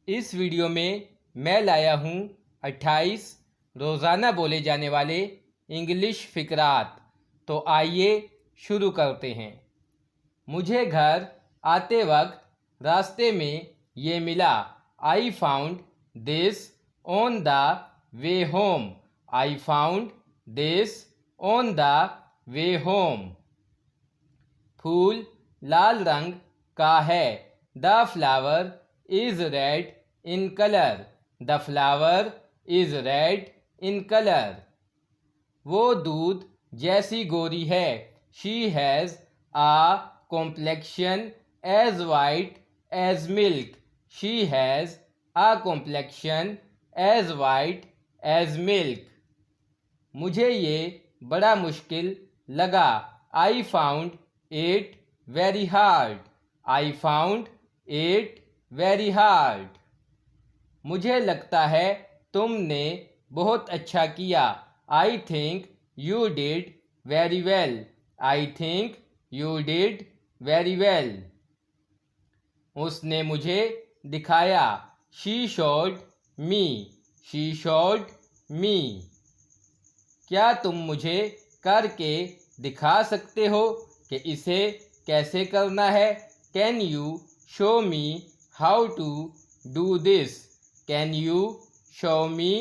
इस वीडियो में मैं लाया हूँ 28 रोज़ाना बोले जाने वाले इंग्लिश फ़िक़रात। तो आइए शुरू करते हैं। मुझे घर आते वक्त रास्ते में ये मिला। I found this on the way home. I found this on the way home. फूल लाल रंग का है। The flower is red in colour. The flower is red in colour. वो दूध जैसी गोरी है। She has a complexion as white as milk. She has a complexion as white as milk. मुझे ये बड़ा मुश्किल लगा। I found it very hard. I found it very hard. मुझे लगता है तुमने बहुत अच्छा किया। I think you did very well. I think you did very well. उसने मुझे दिखाया। She showed me. She showed me. क्या तुम मुझे करके दिखा सकते हो कि इसे कैसे करना है? Can you show me how to do this? Can you show me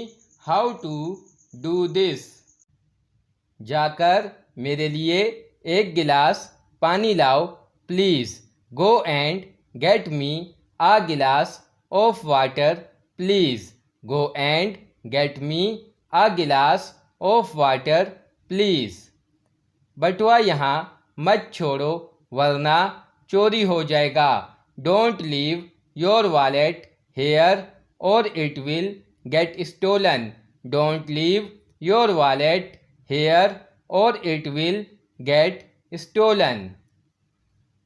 how to do this? जाकर मेरे लिए एक गिलास पानी लाओ please. Go and get me a glass of water please. Go and get me a glass of water please. बटुआ यहाँ मत छोड़ो वरना चोरी हो जाएगा। Don't leave your wallet here or it will get stolen. Don't leave your wallet here or it will get stolen.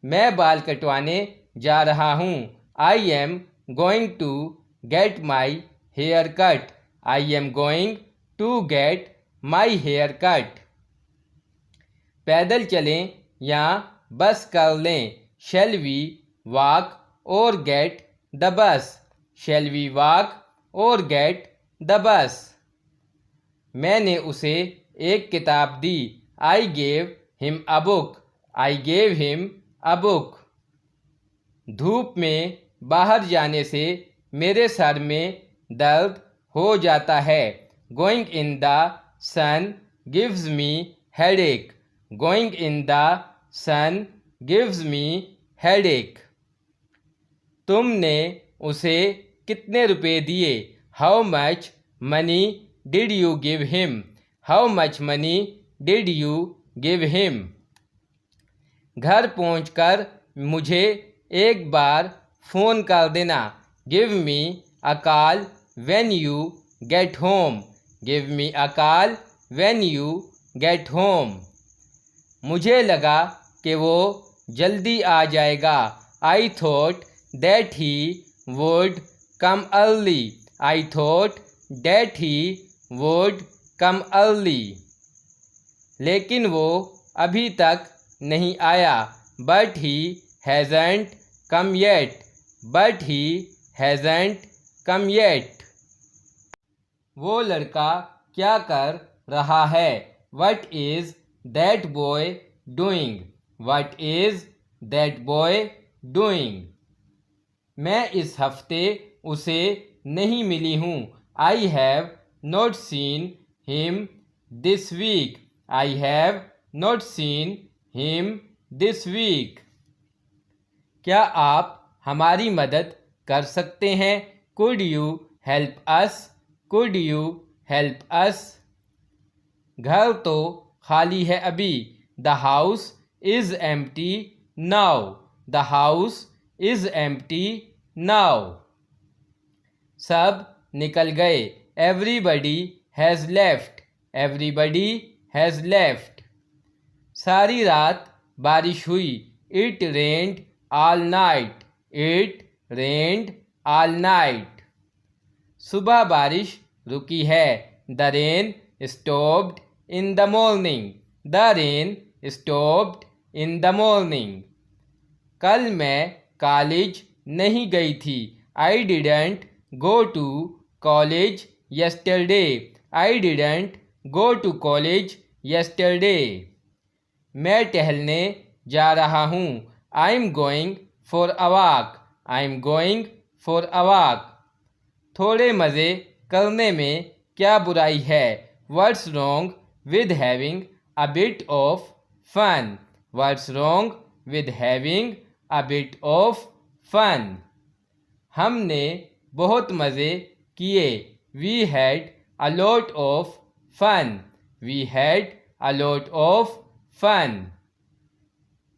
मैं बाल कटवाने जा रहा हूँ। I am going to get my hair cut. I am going to get my hair cut. पैदल चलें या bus कर लें? Shall we walk or get the bus? Shall we walk or get the bus? मैंने उसे एक किताब दी। I gave him a book. I gave him a book. धूप में बाहर जाने से मेरे सर में दर्द हो जाता है। Going in the sun gives me headache. Going in the sun gives me headache. तुमने उसे कितने रुपए दिए? How much money did you give him? How much money did you give him? घर पहुंचकर मुझे एक बार फ़ोन कर देना। Give me a call when you get home. Give me a call when you get home. मुझे लगा कि वो जल्दी आ जाएगा। I thought that he would come early. I thought that he would come early. लेकिन वो अभी तक नहीं आया। But he hasn't come yet. But he hasn't come yet. वो लड़का क्या कर रहा है? What is that boy doing? What is that boy doing? मैं इस हफ्ते उसे नहीं मिली हूँ। I have not seen him this week. I have not seen him this week. क्या आप हमारी मदद कर सकते हैं? Could you help us? Could you help us? घर तो खाली है अभी। The house is empty now. The house is empty now. सब निकल गए। Everybody has left. Everybody has left. सारी रात बारिश हुई। It rained all night. It rained all night. सुबह बारिश रुकी है। The rain stopped in the morning. The rain stopped in the morning. कल मैं कॉलेज नहीं गई थी। आई didn't go to college yesterday. I didn't go to college yesterday. मैं टहलने जा रहा हूँ। I am going for a walk. I am going for a walk. थोड़े मज़े करने में क्या बुराई है? What's wrong with having a bit of fun? What's wrong with having a bit of fun? हमने बहुत मज़े किए। We had a lot of fun. We had a lot of fun.